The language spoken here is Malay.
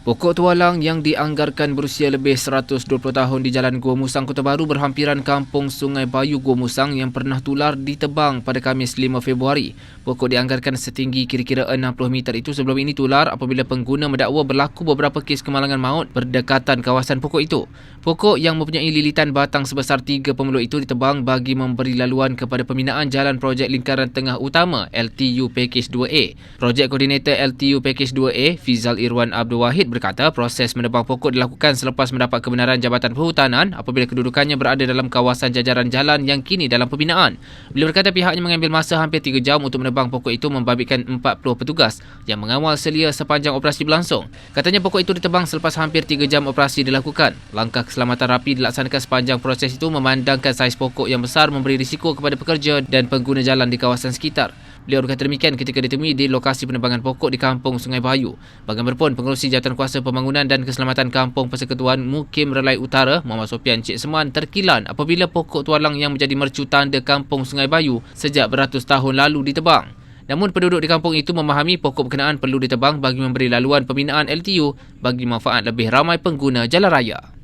Pokok tualang yang dianggarkan berusia lebih 120 tahun di Jalan Gua Musang, Kota Baru berhampiran kampung Sungai Bayu Gua Musang yang pernah tular ditebang pada Khamis 5 Februari. Pokok dianggarkan setinggi kira-kira 60 meter itu sebelum ini tular apabila pengguna mendakwa berlaku beberapa kes kemalangan maut berdekatan kawasan pokok itu. Pokok yang mempunyai lilitan batang sebesar 3 pemeluk itu ditebang bagi memberi laluan kepada pembinaan Jalan Projek Lingkaran Tengah Utama LTU Package 2A. Projek Koordinator LTU Package 2A, Fizal Irwan Abdul Wahid berkata proses menebang pokok dilakukan selepas mendapat kebenaran Jabatan Perhutanan apabila kedudukannya berada dalam kawasan jajaran jalan yang kini dalam pembinaan. Beliau berkata pihaknya mengambil masa hampir 3 jam untuk menebang pokok itu membabitkan 40 petugas yang mengawal selia sepanjang operasi berlangsung. Katanya pokok itu ditebang selepas hampir 3 jam operasi dilakukan. Langkah keselamatan rapi dilaksanakan sepanjang proses itu memandangkan saiz pokok yang besar memberi risiko kepada pekerja dan pengguna jalan di kawasan sekitar. Beliau berkata demikian ketika ditemui di lokasi penebangan pokok di Kampung Sungai Bayu. Bagaimanapun, Pengerusi Jawatan Kuasa Pembangunan dan Keselamatan Kampung Persekutuan Mukim Relai Utara, Muhammad Sofian Cik Seman terkilan apabila pokok tualang yang menjadi mercu tanda Kampung Sungai Bayu sejak beratus tahun lalu ditebang. Namun penduduk di kampung itu memahami pokok berkenaan perlu ditebang bagi memberi laluan pembinaan LTU bagi manfaat lebih ramai pengguna jalan raya.